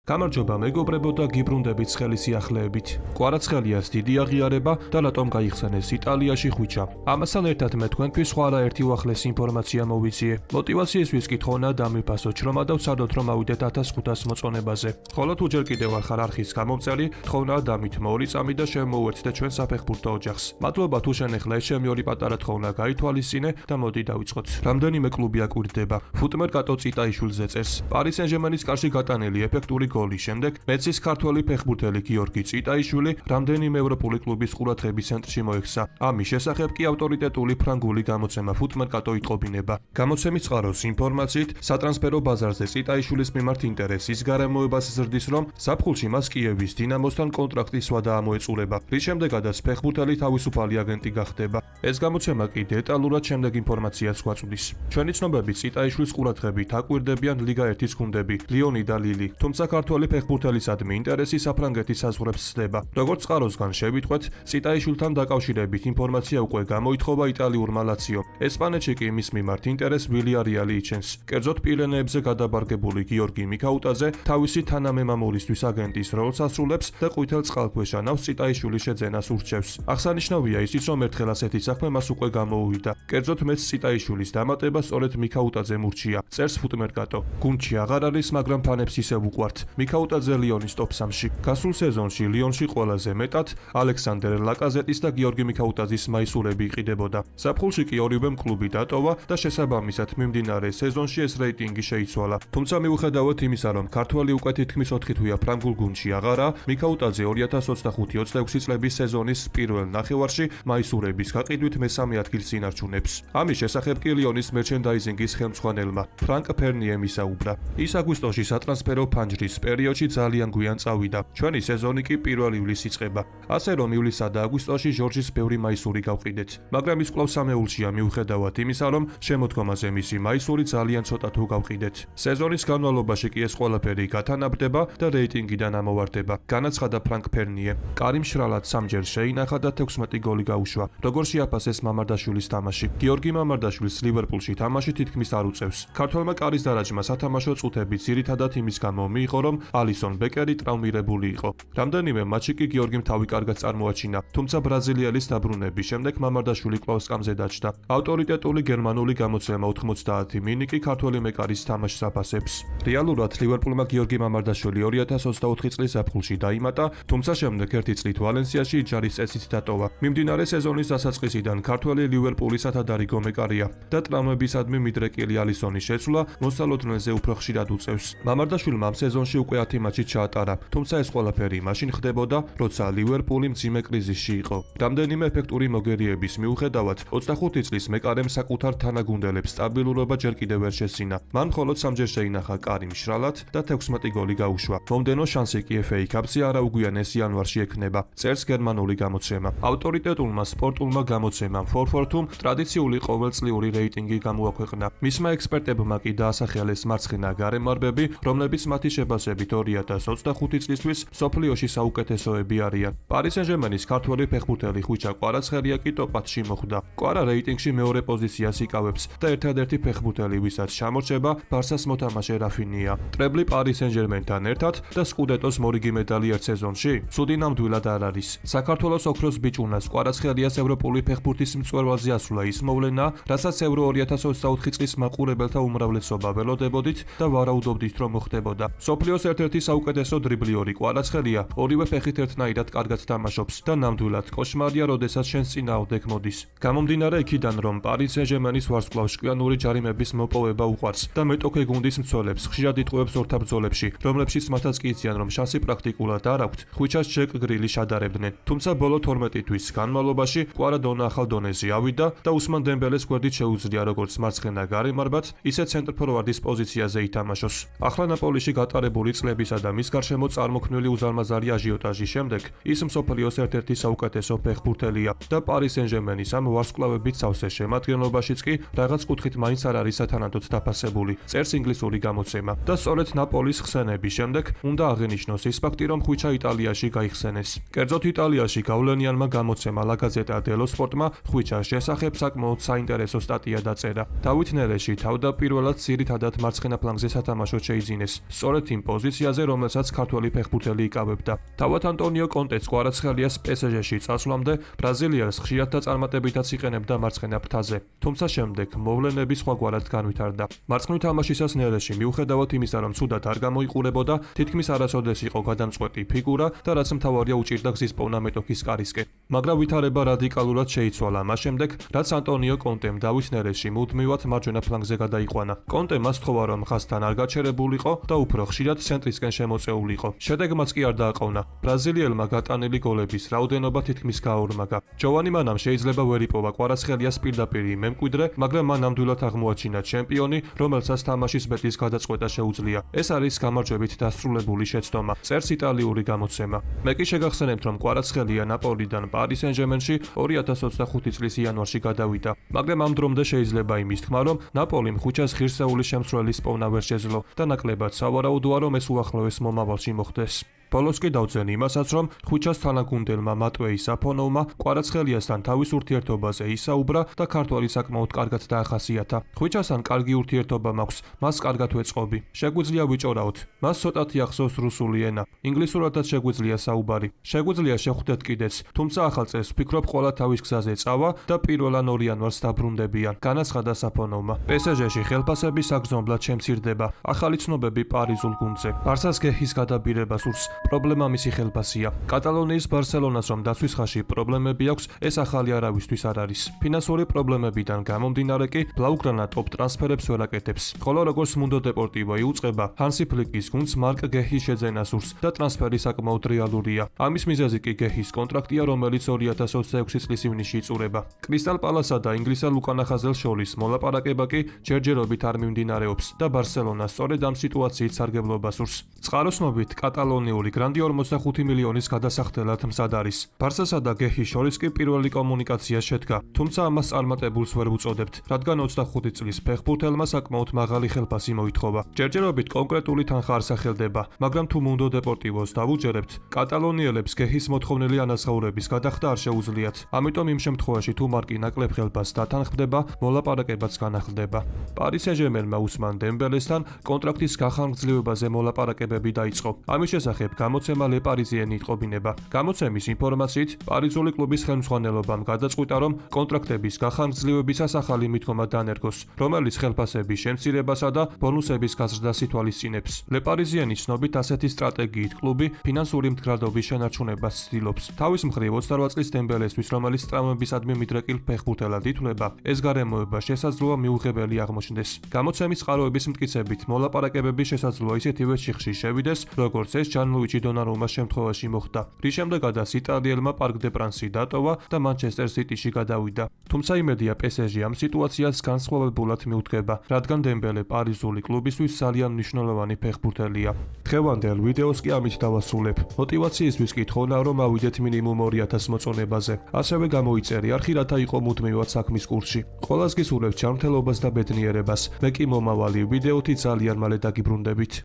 გამარჯობა მეგობრებო და გიბრუნდებით ცხელი სიახლეებით. კვარაცხელიას დიდი აღიარება და რატომ გაიხსენეს იტალიაში ხვიჩა. ამასთან ერთად მე თქვენთვის სხვა არაერთი უახლესი ინფორმაცია მოვიძიე. მოტივაციისთვის კითხონა დამიფასო ჩრომა და ვცადოთ რომ ავიდეთ 1500 მოწონებაზე. ხოლო თუ ჯერ კიდევ არ ხარ არხის გამომწერი, თხოვნა დამითმო 2 წამი და შემოუერთდე ჩვენ საფეხბურთო ოჯახს. მადლობა თუ შენ ახლა ეს ჩემი 2 პატარა თხოვნა გაითვალისწინე და მოდი დავიწყოთ. რამდენიმე კლუბი აკვირდება. ფუტმერ კატო წიტაიშვილზე წერს. პარი სენ-ჟერმენის კარში გატანილი ეფექტური გოლის შემდეგ მეცის ქართველი ფეხბურთელი გიორგი წიტაიშვილი რამდენიმე ევროპული კლუბის ყურადღების ცენტრში მოექცა. ამის შესახებ კი ავტორიტეტული ფრანგული გამოცემა ფუტმერკატო იტყობინება. გამოცემის წყაროს ინფორმაციით, სატრანსფერო ბაზარზე წიტაიშვილის მიმართ ინტერესის გარემოებას ზრდის, რომ ზაფხულში მას კიევის დინამოსთან კონტრაქტის ვადა ამოეწურება, რის შემდეგაც ფეხბურთელი თავისუფალი აგენტი გახდება. ეს გამოცემა კი დეტალურად შემდეგ ინფორმაციას გვაწვდის. ჩვენი ცნობები წიტაიშვილის ყურადღებით აკვირდებიან ლიგა 1-ის გუნდები, ლიონი და ლილი, თუმცა ქართველი ფეხბურთელისადმი ინტერესი საფრანგეთის საზღვრებს სდება. როგორც წყაროსგან შევიტყვეთ, წიტაიშვილთან დაკავშირებით ინფორმაცია უკვე გამოითხოვა იტალიურმა ლაციომ. ესპანეთში კი მის მიმართ ინტერესს ვილიარეალი იჩენს. კერძოდ პირენეებზე გადაბარგებული გიორგი მიქაუტაძე თავისი თანამემამულისთვის აგენტის როლს ასრულებს და ყვითელ წყალქვეშა ნავს წიტაიშვილის შეძენას ურჩევს. აღსანიშნავია ისიც, რომ ერთხელ ასეთი საქმე მას უკვე გამოუვიდა. კერძოდ მეც წიტაიშვილის დამატება სწორედ მიქაუტაძემ ურჩია, წერს ფუტმერკატო. გუნდში აღარ არის, მაგრამ ფანებს ისევ უყვართ. მიქაუტაძე ლიონის ტოპ 3-ში. გასულ სეზონში ლიონში ყველაზე მეტად ალექსანდრე ლაკაზეტის და გიორგი მიქაუტაძის მაისურები იყიდებოდა. ზაფხულში კი ორივემ კლუბი დატოვა და შესაბამისად მიმდინარე სეზონში ეს რეიტინგი შეიცვალა. თუმცა მიუხედავად იმისა, რომ ქართველი უკვე თითქმის 4 თვეა ფრანგულ გუნდში აღარა, მიქაუტაძე 2025-26 წლების სეზონის პირველ ნახევარში მაისურების გაყიდვით მესამე ადგილს ინარჩუნებს. ამის შესახებ კი ლიონის მერჩენდაიზინგის ხელმძღვანელმა ფრანკ ფერნიემ ისაუბრა. ის აგვისტოში სატრანსფერო ფანჯრის პერიოდში ძალიან გვიან წავიდა. ჩვენი სეზონი კი 1 ივლისს იწყება. ასე რომ ივლისსა და აგვისტოში ჟორჟის ბევრი მაისური გავყიდეთ. მაგრამ ის კვლავ სამეულშია მიუხედავად იმისა, რომ შემოდგომაზე მისი მაისური ძალიან ცოტა თუ გავყიდეთ. სეზონის განმავლობაში კი ეს ყველაფერი გათანაბრდება და რეიტინგიდან ამოვარდება. განაცხადა ფრანკ ფერნიე. კარიმ შრალად 3ჯერ შეინახა და 16 გოლი გაუშვა. როგორ შეაფასეს მამარდაშვილის თამაში? გიორგი მამარდაშვილს ლივერპულში თამაში თითქმის არ უწევს. ქართველმა კარის დარაჯმა სათამაშო წუთები ძირითადად იმის გამო მიიღო, რომ ალისონ ბეკერი ტრავმირებული იყო. რამდენიმე მატჩში კი გიორგიმ თავი კარგად წარმოაჩინა, თუმცა ბრაზილიელის დაბრუნების შემდეგ მამარდაშვილი კვლავ სკამზე დაჯდა. ავტორიტეტული გერმანული გამოცემა 90 მინიკი ქართველი მეკარის თამაშს აფასებს. რეალურად ლივერპულმა გიორგი მამარდაშვილი 2024 წლის ზაფხულში დაიმატა, თუმცა შემდეგ 1 წლით ვალენსიაში იჯარის წესით დატოვა. მიმდინარე სეზონის დასაწყისიდან ქართველი ლივერპულის ათადარიგო მეკარია და ტრავმებისადმი მიდრეკილი ალისონის შეცვლა მოსალოდნელზე უფრო ხშირად უწევს. მამარდაშვილმა ამ სეზონში უკვე 10 მატჩი ჩაატარა, თუმცა ეს ყველაფერი მაშინ ხდებოდა, როცა ლივერპული მძიმე კრიზისში იყო. რამდენიმე ეფექტური მოგერიების მიუხედავად 25 წლის მეკარემ საკუთარ თანაგუნდელებს სტაბილურობა ჯერ კიდევ ვერ შესინა. მან მხოლოდ 3ჯერ შეინახა კარიმ შრალად და 16 გოლი გაუშვა. მომდენო შანსი კი FA Cup-ზე არაუგვიანეს იანვარში ექნება, წერს გერმანული გამოცემა. ავტორიტეტულმა სპორტულმა გამოცემამ 442 ტრადიციული ყოველწლიური რეიტინგი გამოაქვეყნა. მისმა ექსპერტებმა კი დაასახელეს მარცხენა გარემარბები, რომლებიც მათი შებასებით 2025 წლისთვის მსოფლიოში საუკეთესოები არიან. პარი სენ-ჟერმენის ქართველი ფეხბურთელი ხვიჩა კვარაცხელია კი ტოპ 10-ში მოხვდა. კვარა რეიტინგში მეორე პოზიციას იკავებს და ერთადერთი ფეხბურთელი, ვისაც ჩამორჩება ბარსას მოთამაშე რაფინია. ტრებლი პარი სენ-ჟერმენთან ერთად და სკუდეტოს მორიგი медаლი ერთ სეზონში ცუდი ნამდვილად არ არის. საქართველოს ოქროს ბიჭუნას კვარაცხელიას ევროპული ფეხბურთის მწვერვალზე ასვლა ის მოვლენა, რასაც ევრო 2024 წლის მაყურებელთა უმრავლესობა ველოდებოდით და ვარაუდობდით, რომ მოხდებოდა. მსოფლიოს ერთ-ერთი საუკეთესო დრიბლიორი კვარაცხელია, ორივე ფეხით ერთნაირად კარგად თამაშობს და ნამდვილად კოშმარია, როდესაც შენს წინააღმდეგ მოდის. გამომდინარე იქიდან, რომ პარი სენ-ჟერმენის ვარსკვლავს ჭკვიანური ჯარიმების მოპოვება უყვარს და მეტოქე გუნდის მცველებს ხშირად იტყუებს ორთაბრძოლებში, რომლებშიც მათაც კი იციან, რომ შანსი პრაქტიკულად არ აქვთ, ხვიჩას ჯეკ გრილის ადარებდნენ. თუმცა ბოლო 12 თვის განმავლობაში კვარა დონა ახალ დონეზე ავიდა და უსმან დემბელეს გვერდით შეუძლია როგორც მარცხენა გარემარბად, ისე ცენტრფორვარდის პოზიციაზე ითამაშოს. ახლა ნაპოლიში გატარებული წლებისა და მის გარშემო წარმოქმნილი უზარმაზარი აჟიოტაჟის შემდეგ ის მსოფლიოს ერთ-ერთი საუკეთესო ფეხბურთელია და პარი სენ-ჟერმენის ამ ვარსკვლავებით სავსე შემადგენლობაშიც კი რაღაც კუთხით მაინც არ არის სათანადოდ დაფასებული, წერს ინგლისური გამოცემა. და სწორედ ნაპოლის ხსენების შემდეგ უნდა აღენიშნოს ის ფაქტი, რომ ხვიჩა იტალიაში გაიხსენეს. კერძოდ იტალიაში გავლენიანმა გამოცემა La Gazzetta dello Sportმა ხვიჩას შესახებ საკმაოდ საინტერესო სტატია დაწერა. დავით ნერეში თავდაპირველად ძირითადად მარცხენა ფლანგზე სათამაშოდ შეიძინეს. სწორედ იმ პოზიციაზე, რომელსაც ქართველი ფეხბურთელი იკავებდა. თავად ანტონიო კონტეც კვარაცხელიას PSG-ში წასვლამდე ბრაზილიელს ხშირად და წარმატებითაც იყენებდა მარცხენა ფრთაზე, თუმცა შემდეგ მოვლენები სხვაგვარად განვითარდა. მარცხნივ თამაშისას ნელეში მიუხედავად იმისა, რომ ცუდად არ გამოიყურებოდა, თითქმის არასოდეს იყო გადამწყვეტი ფიგურა და რაც მთავარია უჭირდა გზის პოვნა მეტოქის კარისკენ. მაგრამ ვითარება რადიკალურად შეიცვალა მას შემდეგ, რაც ანტონიო კონტემ დავით ნელეში მუდმივად მარჯვენა ფლანგზე გადაიყვანა. კონტე მას თხოვა, რომ ხაზთან არ გაჩერებულიყო და უფრო ხშირად ცენტრისკენ შემოწეულიყო. შედეგმაც კი არ დააყოვნა. ბრაზილიელმა გატანილი გოლების რაოდენობა თითქმის გააორმაგა. ჯოვანი მანამ შეიძლება ვერ იპოვა კვარაცხელიას პირდაპირი მემკვიდრე, მაგრამ მან ნამდვილად აღმოაჩინა ჩემპიონი, რომელსაც თამაშის ბედის გადაწყვეტა შეუძლია. ეს არის გამარჯვებით დასრულებული შეცდომა. წერს იტალიური გამოცემა. მე კი შეგახსენებთ, რომ კვარაცხელია ნაპოლიდან პარის სენ-ჟერმენში 2025 წლის იანვარში გადავიდა. მაგრამ ამ დრომდე შეიძლება იმის თქმა, რომ ნაპოლიმ ხუჩას ღირსეულის შემცვლელის პოვნა ვერ შეძლო და ნაკლებად სავარაუდოა, რომ ეს უახლოეს მომავალში მოხდეს. ბოლოს კი დავძენ იმასაც, რომ ხუჩას თანაგუნდელმა მატვეი საფონოვმა კვარაცხელიასთან თავის ურთიერთობაზე ისაუბრა და ქართველი საკმაოდ კარგად დაახასიათა. ხუჩასთან კარგი ურთიერთობა მაქვს, მას კარგად ვეწყობი. შეგვიძლია ვიჭორაოთ. მას ცოტათი ახსოვს რუსული ენა. ინგლისურადაც შეგვიძლია საუბარი. შეგვიძლია შევხვდეთ კიდეც, თუმცა ახალ წელს ვფიქრობ, ყველა თავის გზაზე წავა და 1 იანვარს დაბრუნდებიან. განაცხადა საფონოვმა. PSG-ში ხელფასები საგრძნობლად შემცირდება. ახალი ცნობები პარიზულ გუნდზე. ბარსას გეჰის გადაბირება სურს. პრობლემა მისი ხელფასია. კატალონიის ბარსელონას რომ დაცვის ხაში პრობლემები აქვს, ეს ახალი არავისთვის არ არის. ფინანსური პრობლემებიდან გამომდინარე კი ბლაუგრანა ტოპ ტრანსფერებს ვერ აკეთებს. ხოლო როგორც მუნდო დეპორტივო იუწყება, ჰანსი ფლიკის გუნდს მარკ გეჰის შეძენა სურს და ტრანსფერი საკმაოდ რეალურია. ამის მიზეზი კი გეჰის კონტრაქტია, რომელიც 2026 წლის ივნისში იწურება. კრისტალ პალასა და ინგლისელ უკანახაზელს შორის მოლაპარაკება კი ჯერჯერობით არ მიმდინარეობს და ბარსელონა სწორედ ამ სიტუაციით სარგებლობა სურს. წყაროსნობით კატალონიური გრანდი 45 მილიონის გადასახდელად მზად არის. ბარსასა და გეჰის შორის კი პირველი კომუნიკაცია შედგა, თუმცა ამას წარმატებულს ვერ ვუწოდებთ, რადგან 25 წლის ფეხბურთელმა საკმაოდ მაღალი ხელფასი მოითხოვა. ჯერჯერობით კონკრეტული თანხა არ სახელდება, მაგრამ თუ მუნდო დეპორტივოს დავუჯერებთ, კატალონიელებს გეჰის მოთხოვნილი ანაზღაურების გადახდა არ შეუძლიათ. ამიტომ იმ შემთხვევაში თუ მარკი ნაკლებ ხელფასს დათანხმდება, მოლაპარაკებაც განახლდება. პარის სენ-ჟერმენმა უსმან დემბელესთან კონტრაქტის გახანგრძლივებაზე მოლაპარაკებები დაიწყო. ამის შესახებ გამოცემა Le Parisien იტყობინება. გამოცემის ინფორმაციით, პარიზული კლუბის ხელმძღვანელობამ გადაწყვიტა, რომ კონტრაქტების გახანგრძლივებისას ახალი მიდგომა დანერგოს, რომელიც ხელფასების შემცირებასა და ბონუსების გაზრდას ითვალისწინებს. Le Parisien-ის ცნობით ასეთი სტრატეგიით კლუბი ფინანსური მდგრადობის შენარჩუნებას ცდილობს. თავის მხრივ 28 წლის დემბელესთვის, რომელიც ტრამვებისადმი მიდრეკილ ფეხბურთელად ითვლება, ეს გარემოება შესაძლოა მიუღებელი აღმოჩნდეს. გამოცემის წყაროების მტკიცებით, მოლაპარაკებები შესაძლოა ისეთივე შიხში შევიდეს, როგორც ეს ჯანლუიჯი დონარუმას შემთხვევაში მოხდა, რის შემდეგაც იტალიელმა პარკ დე პრანსი დატოვა და მანჩესტერ სიტიში გადავიდა. თუმცა იმედია PSG ამ სიტუაციას განსხვავებულად მიუდგება, რადგან დემბელე პარიზული კლუბისთვის ძალიან მნიშვნელოვანი ფეხბურთელია. დღევანდელ ვიდეოს კი ამით დავასრულებ. მოტივაციისთვის კი თხოვნა, რომ ავიდეთ მინიმუმ 2000 მოწონებაზე. ასევე გამოიწერე არხი, რათა იყო მუდმივად საქმის კურსში. ყველას გისურვებთ ჯანმრთელობას და ბედნიერებას. მე კი მომავალი ვიდეოთი ძალიან მალე დაგიბრუნდებით.